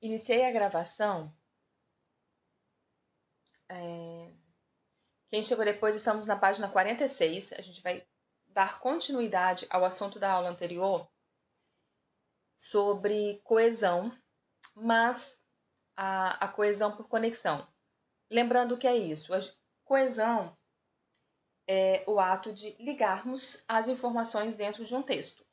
Iniciei a gravação. Quem chegou depois, estamos na página 46. A gente vai dar continuidade ao assunto da aula anterior sobre coesão, mas a coesão por conexão. Lembrando o que é isso? A coesão é o ato de ligarmos as informações dentro de um texto.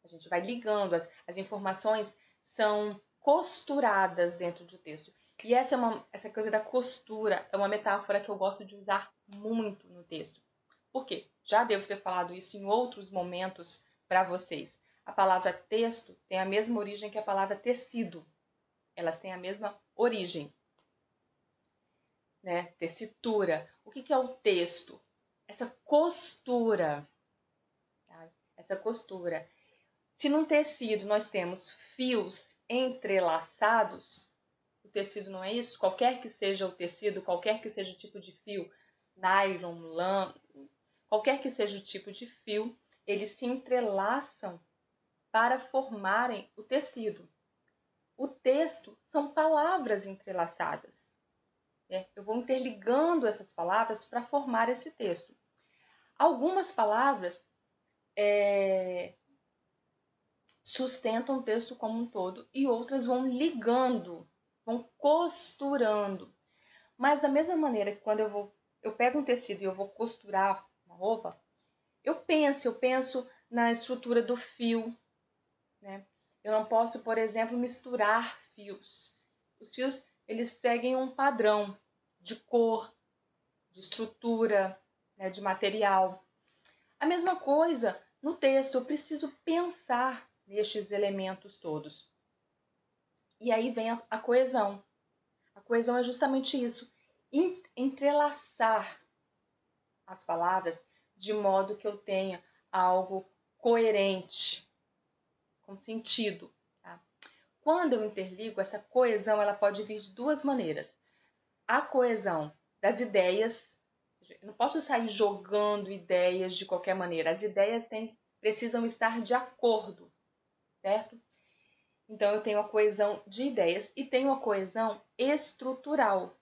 A gente vai ligando, as informações são costuradas dentro do texto. E essa coisa da costura é uma metáfora que eu gosto de usar muito no texto. Por quê? Já devo ter falado isso em outros momentos para vocês. A palavra texto tem a mesma origem que a palavra tecido. Elas têm a mesma origem. Né? Tessitura. O que é o texto? Essa costura. Tá? Essa costura. Se num tecido nós temos fios entrelaçados, o tecido não é isso? Qualquer que seja o tecido, qualquer que seja o tipo de fio, nylon, lã, qualquer que seja o tipo de fio, eles se entrelaçam para formarem o tecido. O texto são palavras entrelaçadas. Eu vou interligando essas palavras para formar esse texto. Algumas palavras sustentam o texto como um todo e outras vão ligando, vão costurando. Mas da mesma maneira que quando eu pego um tecido e eu vou costurar uma roupa, eu penso na estrutura do fio, né? Eu não posso, por exemplo, misturar fios. Os fios, eles seguem um padrão de cor, de estrutura, né, de material. A mesma coisa no texto, eu preciso pensar nestes elementos todos. E aí vem a coesão. A coesão é justamente isso, entrelaçar as palavras de modo que eu tenha algo coerente, com sentido. Tá? Quando eu interligo, essa coesão ela pode vir de duas maneiras. A coesão das ideias, eu não posso sair jogando ideias de qualquer maneira. As ideias precisam estar de acordo, certo? Então, eu tenho a coesão de ideias e tenho a coesão estrutural,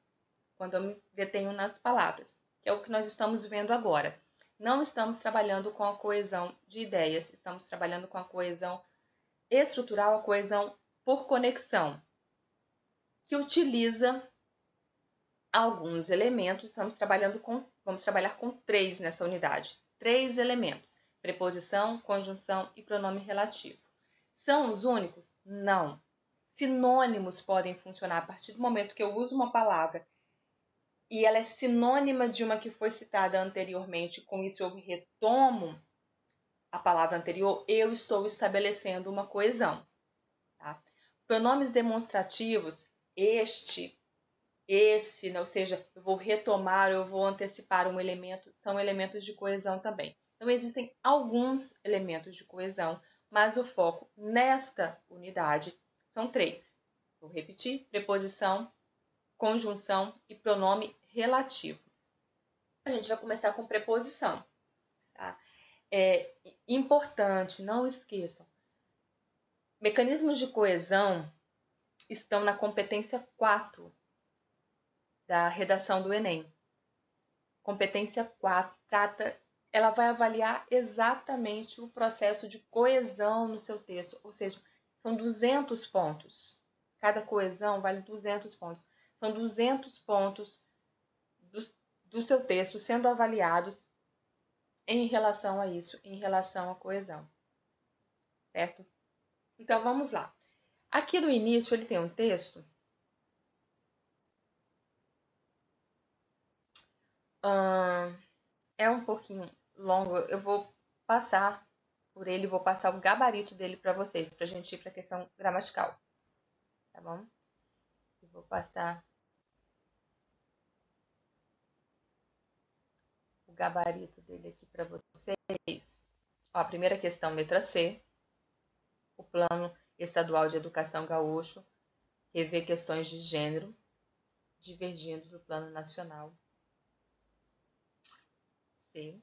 quando eu me detenho nas palavras, que é o que nós estamos vendo agora. Não estamos trabalhando com a coesão de ideias, estamos trabalhando com a coesão estrutural, a coesão por conexão, que utiliza alguns elementos. Vamos trabalhar com 3 nessa unidade. 3 elementos: preposição, conjunção e pronome relativo. São os únicos? Não. Sinônimos podem funcionar a partir do momento que eu uso uma palavra e ela é sinônima de uma que foi citada anteriormente, com isso eu retomo a palavra anterior, eu estou estabelecendo uma coesão. Tá? Pronomes demonstrativos, este, esse, ou seja, eu vou retomar, eu vou antecipar um elemento, são elementos de coesão também. Então, existem alguns elementos de coesão, mas o foco nesta unidade são 3. Vou repetir: preposição, conjunção e pronome relativo. A gente vai começar com preposição. Tá? É importante, não esqueçam, mecanismos de coesão estão na competência 4 da redação do Enem. Competência 4 ela vai avaliar exatamente o processo de coesão no seu texto, ou seja, são 200 pontos. Cada coesão vale 200 pontos. São 200 pontos do seu texto sendo avaliados em relação a isso, em relação à coesão. Certo? Então, vamos lá. Aqui no início, ele tem um texto é um pouquinho longo. Eu vou passar por ele, vou passar o gabarito dele para vocês, para a gente ir para a questão gramatical. Tá bom? Eu vou passar o gabarito dele aqui para vocês. Ó, a primeira questão, letra C. O Plano Estadual de Educação Gaúcho revê questões de gênero, divergindo do Plano Nacional. C.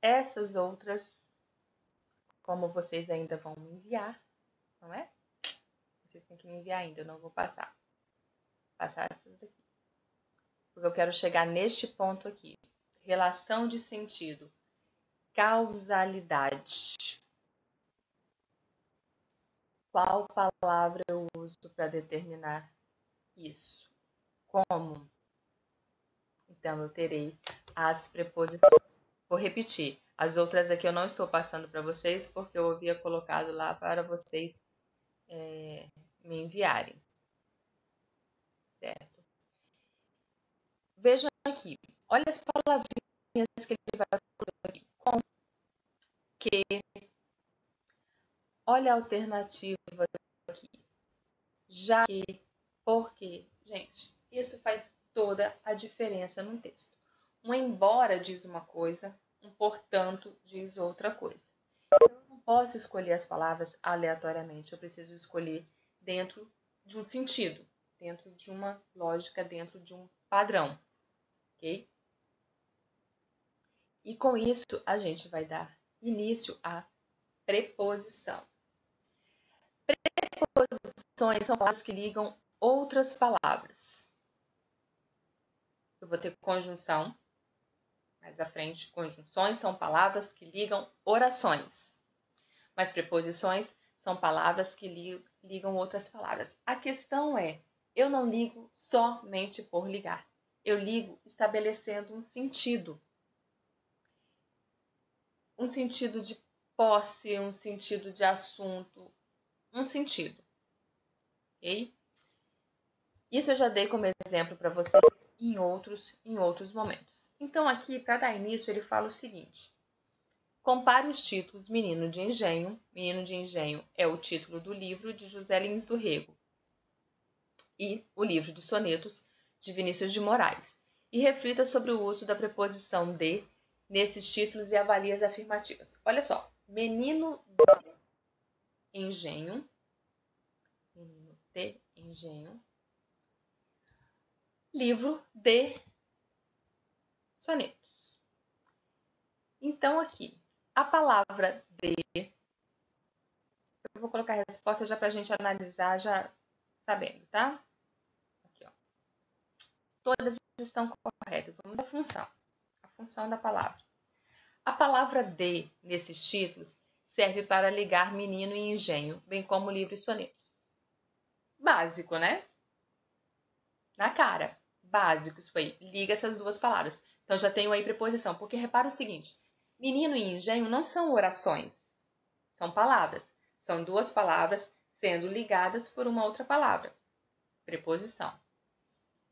Essas outras como vocês ainda vão me enviar, não é? Vocês têm que me enviar ainda, eu não vou passar essas aqui. Porque eu quero chegar neste ponto aqui. Relação de sentido. Causalidade. Qual palavra eu uso para determinar isso? Como? Então, eu terei as preposições. Vou repetir. As outras aqui eu não estou passando para vocês, porque eu havia colocado lá para vocês me enviarem. Certo? Vejam aqui. Olha as palavrinhas que ele vai colocar aqui. Com, que. Olha a alternativa aqui. Já que, porque. Gente, isso faz toda a diferença no texto. Um embora diz uma coisa, um portanto diz outra coisa. Eu não posso escolher as palavras aleatoriamente, eu preciso escolher dentro de um sentido, dentro de uma lógica, dentro de um padrão, ok? E com isso a gente vai dar início à preposição. Preposições são palavras que ligam outras palavras. Eu vou ter conjunção. Mais à frente, conjunções são palavras que ligam orações. Mas preposições são palavras que ligam outras palavras. A questão é, eu não ligo somente por ligar. Eu ligo estabelecendo um sentido. Um sentido de posse, um sentido de assunto, um sentido. Ok? Isso eu já dei como exemplo para vocês em outros momentos. Então, aqui, para dar início, ele fala o seguinte. Compare os títulos Menino de Engenho. Menino de Engenho é o título do livro de José Lins do Rego. E o livro de sonetos de Vinícius de Moraes. E reflita sobre o uso da preposição de nesses títulos e avalie as afirmativas. Olha só. Menino de Engenho. Menino de Engenho. Livro de sonetos. Então, aqui, a palavra de, eu vou colocar a resposta já para a gente analisar, já sabendo, tá? Aqui, ó. Todas estão corretas. Vamos à função. A função da palavra. A palavra de, nesses títulos, serve para ligar menino e engenho, bem como livro e sonetos. Básico, né? Na cara. Básico, isso aí. Liga essas duas palavras. Então, já tenho aí preposição. Porque repara o seguinte. Menino e engenho não são orações, são palavras. São duas palavras sendo ligadas por uma outra palavra. Preposição.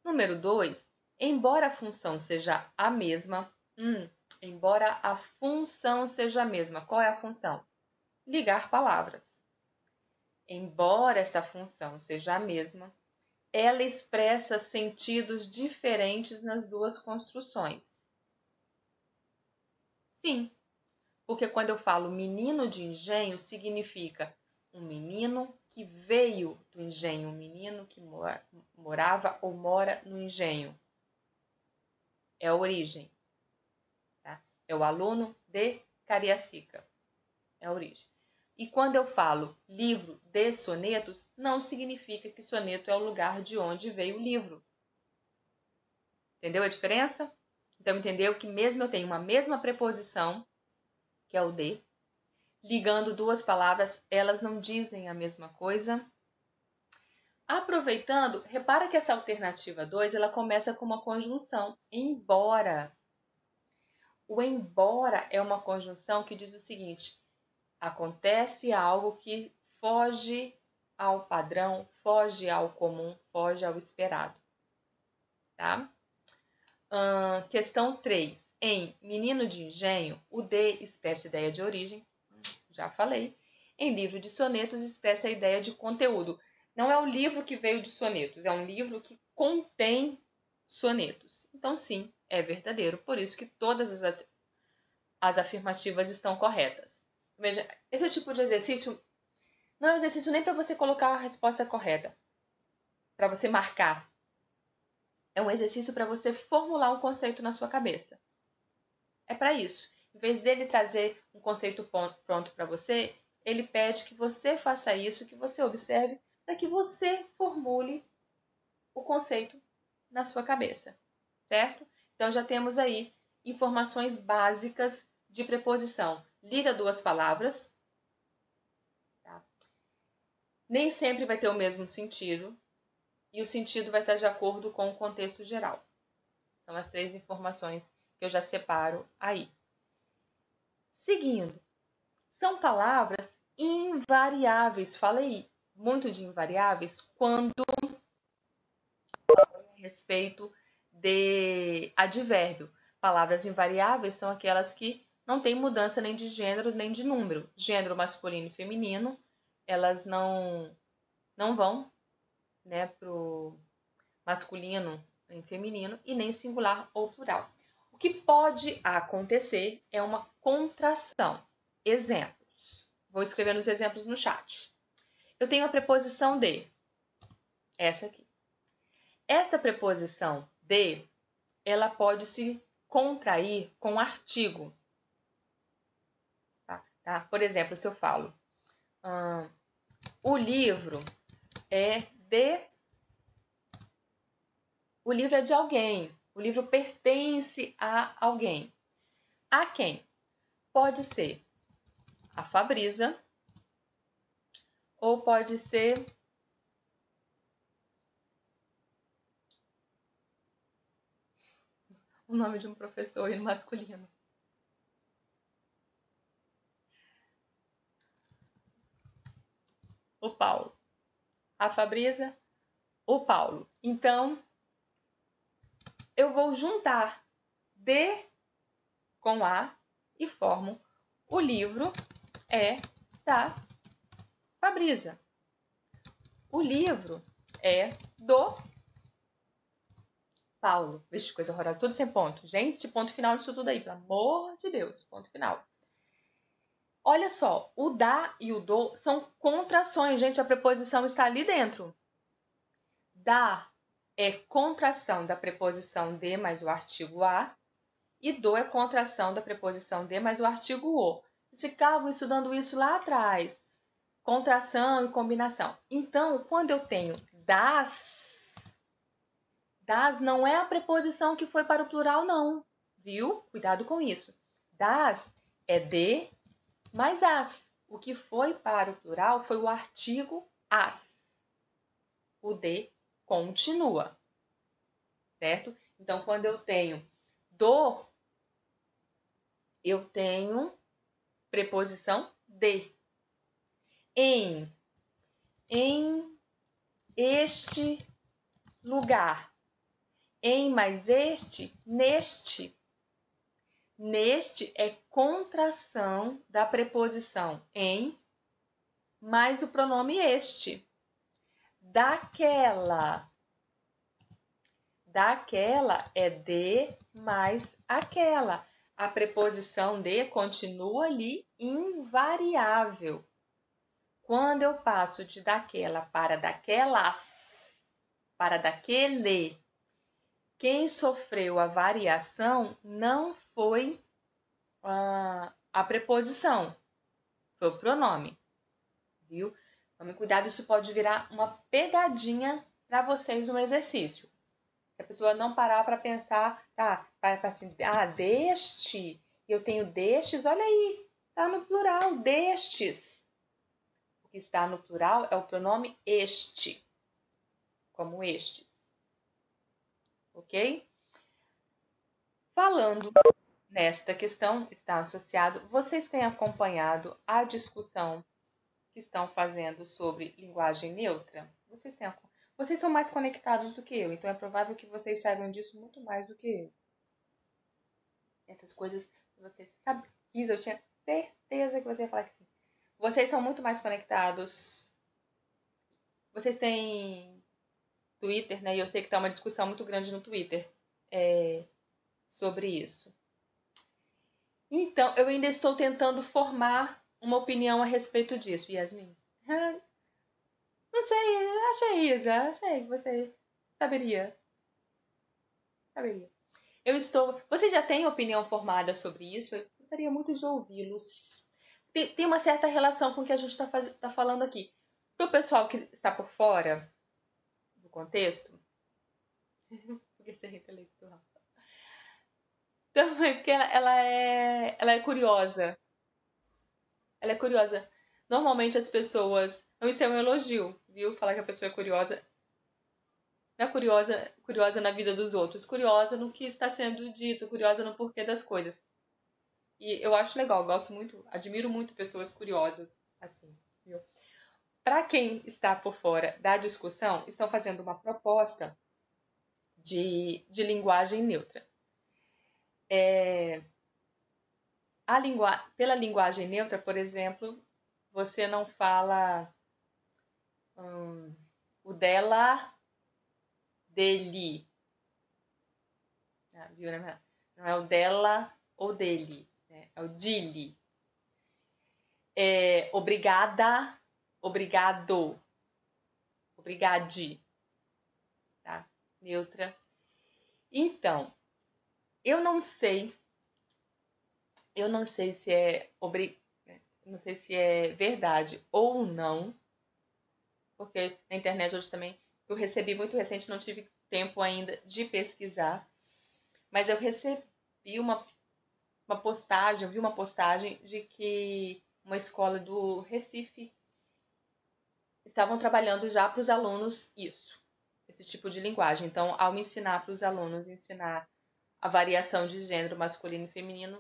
Número 2. Embora a função seja a mesma, embora a função seja a mesma, qual é a função? Ligar palavras. Embora essa função seja a mesma, ela expressa sentidos diferentes nas duas construções. Sim, porque quando eu falo menino de engenho, significa um menino que veio do engenho, um menino que morava ou mora no engenho. É a origem. Tá? É o aluno de Cariacica. É a origem. E quando eu falo livro de sonetos, não significa que soneto é o lugar de onde veio o livro. Entendeu a diferença? Então, entendeu que mesmo eu tenho uma mesma preposição, que é o de, ligando duas palavras, elas não dizem a mesma coisa. Aproveitando, repara que essa alternativa 2, ela começa com uma conjunção, embora. O embora é uma conjunção que diz o seguinte, acontece algo que foge ao padrão, foge ao comum, foge ao esperado. Tá? Questão 3. Em Menino de Engenho, o de expressa a ideia de origem, já falei. Em livro de sonetos, expressa a ideia de conteúdo. Não é o livro que veio de sonetos, é um livro que contém sonetos. Então, sim, é verdadeiro. Por isso que todas as afirmativas estão corretas. Veja, esse tipo de exercício não é um exercício nem para você colocar a resposta correta, para você marcar. É um exercício para você formular um conceito na sua cabeça. É para isso. Em vez dele trazer um conceito pronto para você, ele pede que você faça isso, que você observe, para que você formule o conceito na sua cabeça, certo? Então já temos aí informações básicas de preposição. Liga duas palavras, tá? Nem sempre vai ter o mesmo sentido e o sentido vai estar de acordo com o contexto geral. São as 3 informações que eu já separo aí. Seguindo, são palavras invariáveis. Falei muito de invariáveis quando a respeito de advérbio. Palavras invariáveis são aquelas que não têm mudança nem de gênero nem de número. Gênero masculino e feminino, elas não vão, né, pro masculino e feminino e nem singular ou plural. O que pode acontecer é uma contração. Exemplos. Vou escrever os exemplos no chat. Eu tenho a preposição de, essa aqui. Essa preposição de, ela pode se contrair com artigo. Tá? Por exemplo, se eu falo, o livro é de... O livro é de alguém. O livro pertence a alguém. A quem? Pode ser a Fabrisa ou pode ser o nome de um professor no masculino. O Paulo. A Fabrisa, o Paulo. Então, eu vou juntar de com a e formo o livro é da Fabrisa. O livro é do Paulo. Vixe, coisa horrorosa. Tudo sem ponto. Gente, ponto final disso tudo aí. Pelo amor de Deus. Ponto final. Olha só. O da e o do são contrações. Gente, a preposição está ali dentro. Da é contração da preposição de mais o artigo a. E do é contração da preposição de mais o artigo o. Eles ficavam estudando isso lá atrás. Contração e combinação. Então, quando eu tenho das não é a preposição que foi para o plural, não. Viu? Cuidado com isso. Das é de mais as. O que foi para o plural foi o artigo as. O de continua. Certo? Então, quando eu tenho do, eu tenho preposição de. Em este lugar. Em mais este, neste. Neste é contração da preposição em mais o pronome este. Daquela. Daquela é de mais aquela. A preposição de continua ali invariável. Quando eu passo de daquela para daquelas, para daquele, quem sofreu a variação não foi a preposição, foi o pronome, viu? Tome cuidado, isso pode virar uma pegadinha para vocês no exercício. Se a pessoa não parar para pensar, tá, vai assim, deste, eu tenho destes, olha aí, tá no plural, destes. O que está no plural é o pronome este, como estes. Ok? Falando nesta questão, está associado, vocês têm acompanhado a discussão que estão fazendo sobre linguagem neutra? Vocês são mais conectados do que eu, então é provável que vocês saibam disso muito mais do que eu. Essas coisas que vocês sabiam, eu tinha certeza que você ia falar que sim. Vocês são muito mais conectados. Vocês têm Twitter, né? E eu sei que está uma discussão muito grande no Twitter sobre isso. Então, eu ainda estou tentando formar uma opinião a respeito disso, Yasmin. Não sei, achei que você saberia. Você já tem opinião formada sobre isso? Eu gostaria muito de ouvi-los. Tem uma certa relação com o que a gente está falando aqui. Para o pessoal que está por fora do contexto, porque ser intelectual. Também porque ela é curiosa. Ela é curiosa. Normalmente as pessoas. Não, isso é um elogio, viu? Falar que a pessoa é curiosa. Não é curiosa na vida dos outros, curiosa no que está sendo dito, curiosa no porquê das coisas. E eu acho legal, gosto muito, admiro muito pessoas curiosas, assim, viu? Para quem está por fora da discussão, estão fazendo uma proposta de linguagem neutra. Pela linguagem neutra, por exemplo, você não fala o dela, dele. Viu, né? Não é o dela ou dele, né? É o dele. Obrigada, obrigado, obrigade, tá? Neutra. Então, eu não sei se não sei se é verdade ou não, porque na internet hoje também eu recebi muito recente, não tive tempo ainda de pesquisar, mas eu recebi uma postagem, eu vi uma postagem de que uma escola do Recife estavam trabalhando já para os alunos esse tipo de linguagem. Então, ao ensinar para os alunos, ensinar a variação de gênero masculino e feminino,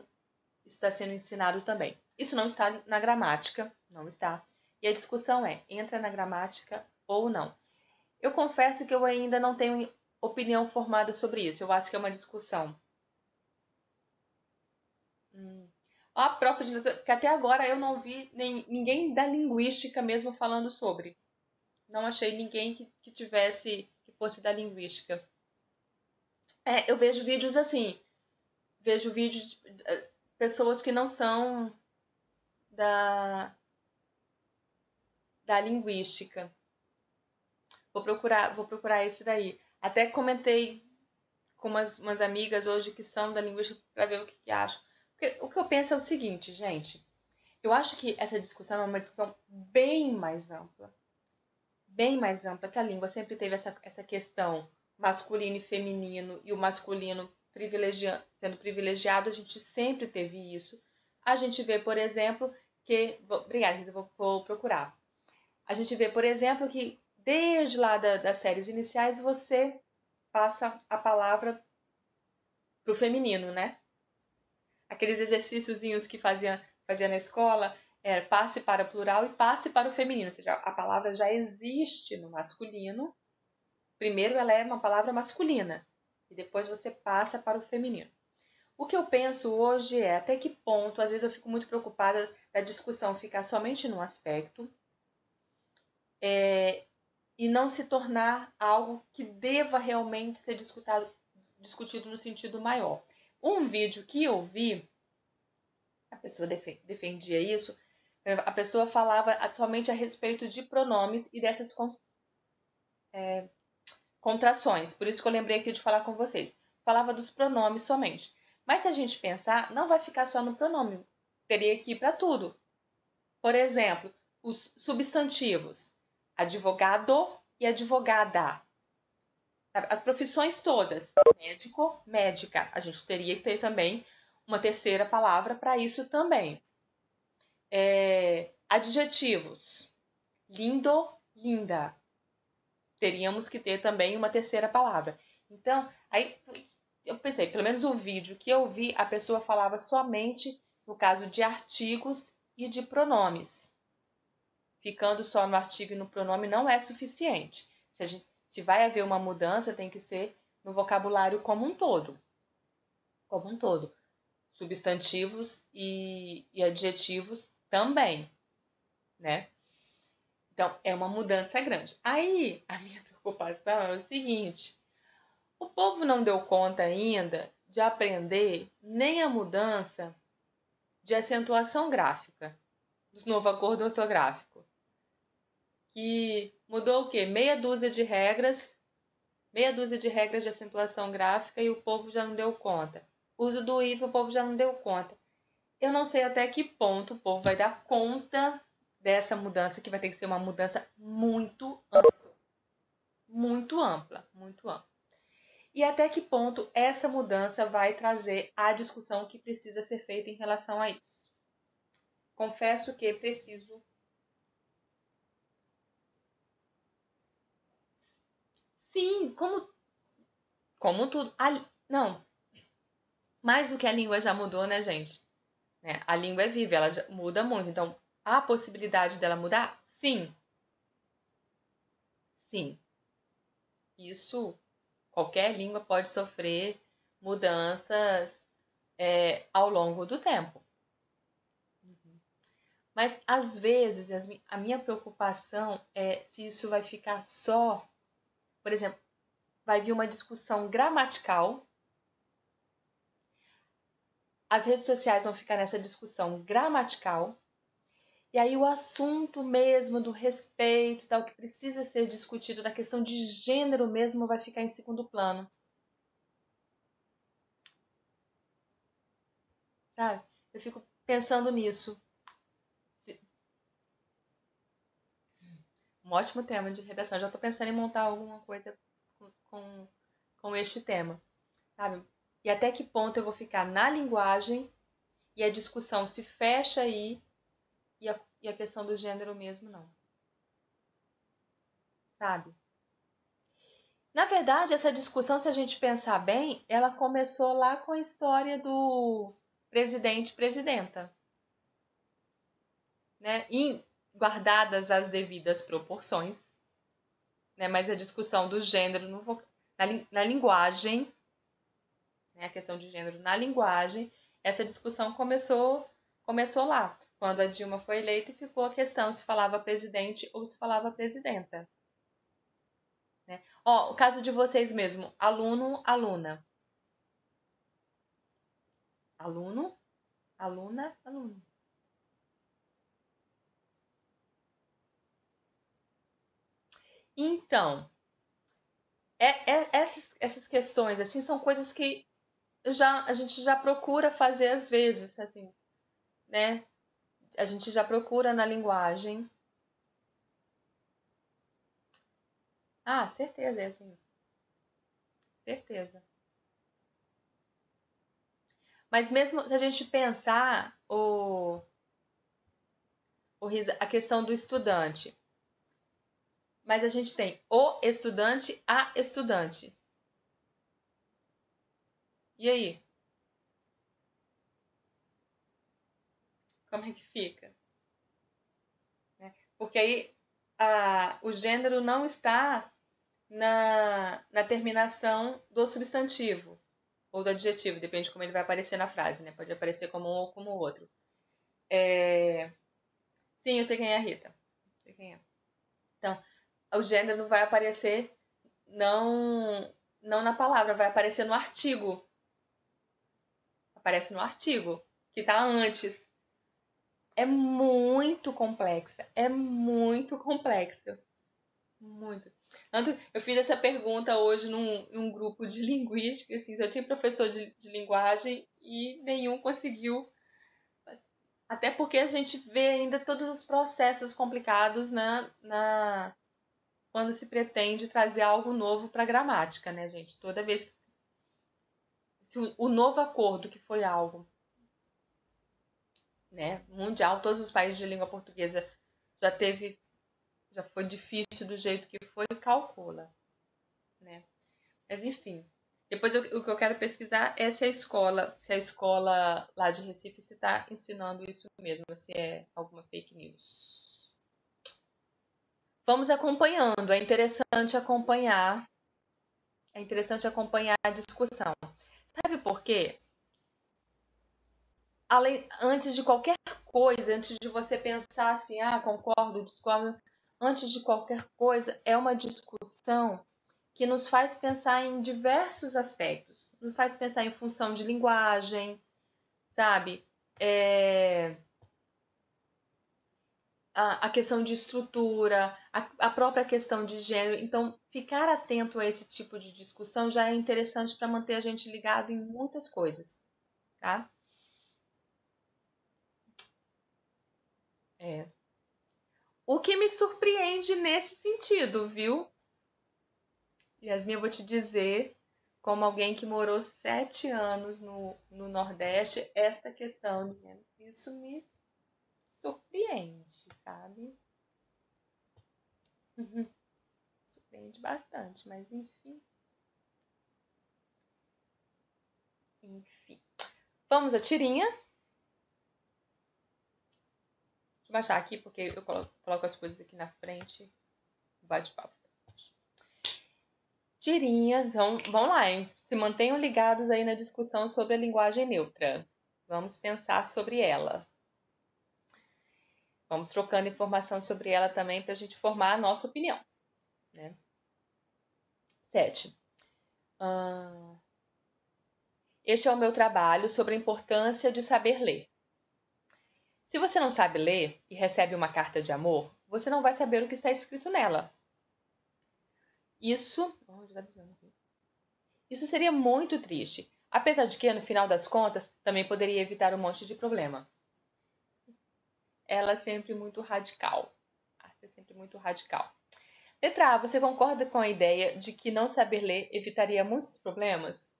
isso está sendo ensinado também. Isso não está na gramática, não está. E a discussão entra na gramática ou não. Eu confesso que eu ainda não tenho opinião formada sobre isso. Eu acho que é uma discussão. A própria literatura, que até agora eu não vi ninguém da linguística mesmo falando sobre. Não achei ninguém que fosse da linguística. Eu vejo vídeos assim, vejo vídeos de pessoas que não são da linguística. Vou procurar esse daí. Até comentei com umas amigas hoje que são da linguística para ver o que acham. Porque o que eu penso é o seguinte, gente. Eu acho que essa discussão é uma discussão bem mais ampla. Bem mais ampla, que a língua sempre teve essa questão masculino e feminino, e o masculino sendo privilegiado, a gente sempre teve isso. A gente vê, por exemplo, que... Obrigada, Rita, vou procurar. A gente vê, por exemplo, que desde lá das séries iniciais, você passa a palavra pro feminino, né? Aqueles exercíciozinhos que fazia na escola, passe para plural e passe para o feminino, ou seja, a palavra já existe no masculino. Primeiro ela é uma palavra masculina e depois você passa para o feminino. O que eu penso hoje é até que ponto, às vezes eu fico muito preocupada da discussão ficar somente num aspecto e não se tornar algo que deva realmente ser discutido no sentido maior. Um vídeo que eu vi, a pessoa defendia isso, a pessoa falava somente a respeito de pronomes e dessas contrações. Por isso que eu lembrei aqui de falar com vocês. Falava dos pronomes somente. Mas se a gente pensar, não vai ficar só no pronome. Teria que ir para tudo. Por exemplo, os substantivos. Advogado e advogada. As profissões todas. Médico, médica. A gente teria que ter também uma terceira palavra para isso também. Adjetivos. Lindo, linda. Teríamos que ter também uma terceira palavra. Então, aí eu pensei, pelo menos o vídeo que eu vi, a pessoa falava somente no caso de artigos e de pronomes. Ficando só no artigo e no pronome não é suficiente. Se vai haver uma mudança, tem que ser no vocabulário como um todo. Como um todo. Substantivos e adjetivos também, né? Então, é uma mudança grande. Aí, a minha preocupação é o seguinte: o povo não deu conta ainda de aprender nem a mudança de acentuação gráfica do novo acordo ortográfico. Que mudou o quê? Meia dúzia de regras Meia dúzia de regras de acentuação gráfica e o povo já não deu conta. Uso do if, o povo já não deu conta. Eu não sei até que ponto o povo vai dar conta dessa mudança, que vai ter que ser uma mudança muito ampla. Muito ampla, muito ampla. E até que ponto essa mudança vai trazer a discussão que precisa ser feita em relação a isso. Confesso que preciso. Sim, como tudo. Não, mais do que a língua já mudou, né, gente? Né? A língua é viva, ela muda muito. Então, há a possibilidade dela mudar? Sim. Sim. Isso, qualquer língua pode sofrer mudanças ao longo do tempo. Mas, às vezes, a minha preocupação é se isso vai ficar só. Por exemplo, vai vir uma discussão gramatical. As redes sociais vão ficar nessa discussão gramatical. E aí o assunto mesmo do respeito, tal, que precisa ser discutido, da questão de gênero mesmo, vai ficar em segundo plano. Sabe? Eu fico pensando nisso. Um ótimo tema de redação. Já estou pensando em montar alguma coisa com este tema. Sabe? E até que ponto eu vou ficar na linguagem e a discussão se fecha aí e a questão do gênero mesmo não. Sabe? Na verdade, essa discussão, se a gente pensar bem, ela começou lá com a história do presidente e presidenta, né? E guardadas as devidas proporções, né? Mas a discussão do gênero na linguagem, né? A questão de gênero na linguagem, essa discussão começou lá, quando a Dilma foi eleita e ficou a questão se falava presidente ou se falava presidenta. Né? Ó, o caso de vocês mesmo, aluno, aluna. Aluno, aluna, aluno. Então, essas questões assim são coisas que a gente já procura fazer às vezes, assim, né? A gente já procura na linguagem. Ah, certeza, é assim, certeza. Mas mesmo se a gente pensar a questão do estudante, mas a gente tem o estudante, a estudante. E aí? Como é que fica? Né? Porque aí o gênero não está na terminação do substantivo ou do adjetivo, depende de como ele vai aparecer na frase, né? Pode aparecer como um ou como outro. Sim, eu sei quem é a Rita. Sei quem é. Então, o gênero não vai aparecer não na palavra, vai aparecer no artigo. Aparece no artigo, que está antes. É muito complexa. É muito complexo. Muito. Tanto, eu fiz essa pergunta hoje num grupo de linguística, assim, eu tinha professor de linguagem e nenhum conseguiu. Até porque a gente vê ainda todos os processos complicados quando se pretende trazer algo novo para a gramática, né, gente? Toda vez que o novo acordo, que foi algo, né, mundial, todos os países de língua portuguesa já foi difícil do jeito que foi, calcula, né? Mas enfim, depois o que eu quero pesquisar é se a escola lá de Recife se está ensinando isso mesmo, se é alguma fake news. Vamos acompanhando, é interessante acompanhar a discussão. Sabe por quê? Antes de qualquer coisa, antes de você pensar assim, concordo, discordo, antes de qualquer coisa, é uma discussão que nos faz pensar em diversos aspectos. Nos faz pensar em função de linguagem, sabe? A questão de estrutura, a própria questão de gênero. Então, ficar atento a esse tipo de discussão já é interessante para manter a gente ligado em muitas coisas, tá? O que me surpreende nesse sentido, viu? Yasmin, eu vou te dizer, como alguém que morou 7 anos no Nordeste, esta questão, isso me surpreende, sabe? Surpreende bastante, mas enfim. Enfim. Vamos à tirinha. Deixa eu baixar aqui, porque eu coloco as coisas aqui na frente. Bate-papo. Tirinha. Então, vamos lá, hein? Se mantenham ligados aí na discussão sobre a linguagem neutra. Vamos pensar sobre ela. Vamos trocando informação sobre ela também para a gente formar a nossa opinião. Né? 7. Este é o meu trabalho sobre a importância de saber ler. Se você não sabe ler e recebe uma carta de amor, você não vai saber o que está escrito nela. Isso seria muito triste, apesar de que, no final das contas, também poderia evitar um monte de problema. Ela é sempre muito radical. Letra A, você concorda com a ideia de que não saber ler evitaria muitos problemas?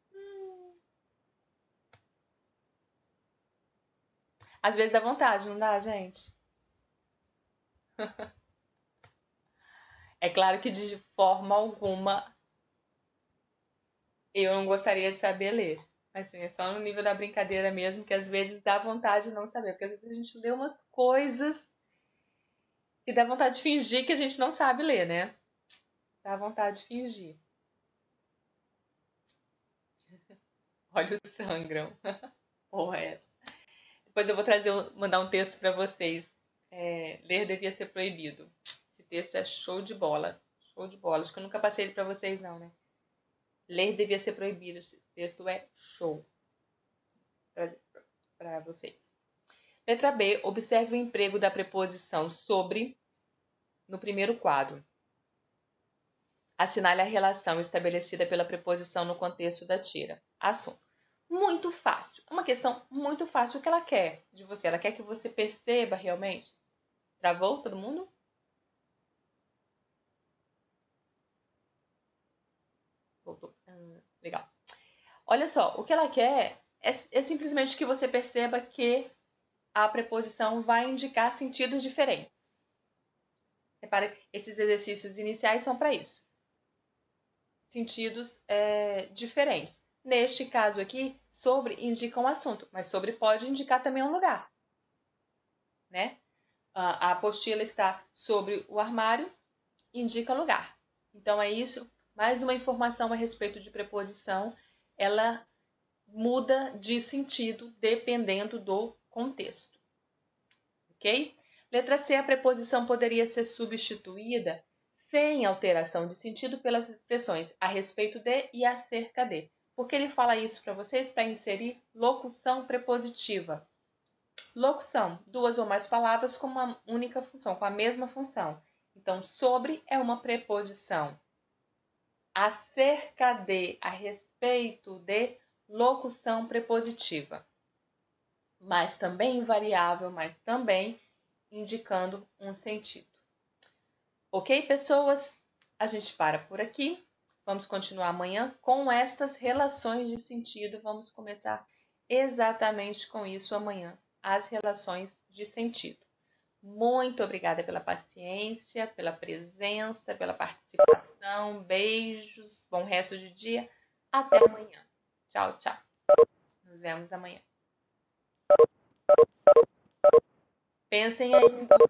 Às vezes dá vontade, não dá, gente? É claro que de forma alguma eu não gostaria de saber ler. Mas assim, é só no nível da brincadeira mesmo, que às vezes dá vontade de não saber. Porque às vezes a gente lê umas coisas que dá vontade de fingir que a gente não sabe ler, né? Dá vontade de fingir. Olhos sangram. Porra, essa. Depois eu vou mandar um texto para vocês. Ler devia ser proibido. Esse texto é show de bola. Show de bola. Acho que eu nunca passei ele para vocês, não, né? Ler devia ser proibido. Esse texto é show para vocês. Letra B. Observe o emprego da preposição sobre no primeiro quadro. Assinale a relação estabelecida pela preposição no contexto da tira. Assunto. Muito fácil. É uma questão muito fácil. O que ela quer de você? Ela quer que você perceba realmente. Travou todo mundo? Voltou. Legal. Olha só, o que ela quer é simplesmente que você perceba que a preposição vai indicar sentidos diferentes. Repare, esses exercícios iniciais são para isso. Sentidos diferentes. Neste caso aqui, sobre indica um assunto, mas sobre pode indicar também um lugar. Né? A apostila está sobre o armário, indica lugar. Então é isso. Mais uma informação a respeito de preposição. Ela muda de sentido dependendo do contexto. Ok? Letra C, a preposição poderia ser substituída sem alteração de sentido pelas expressões a respeito de e acerca de. Por que ele fala isso para vocês? Para inserir locução prepositiva. Locução, duas ou mais palavras com uma única função, com a mesma função. Então, sobre é uma preposição. Acerca de, a respeito de, locução prepositiva. Mas também invariável, mas também indicando um sentido. Ok, pessoas? A gente para por aqui. Vamos continuar amanhã com estas relações de sentido. Vamos começar exatamente com isso amanhã. As relações de sentido. Muito obrigada pela paciência, pela presença, pela participação. Beijos, bom resto de dia. Até amanhã. Tchau, tchau. Nos vemos amanhã. Pensem aí em dúvidas.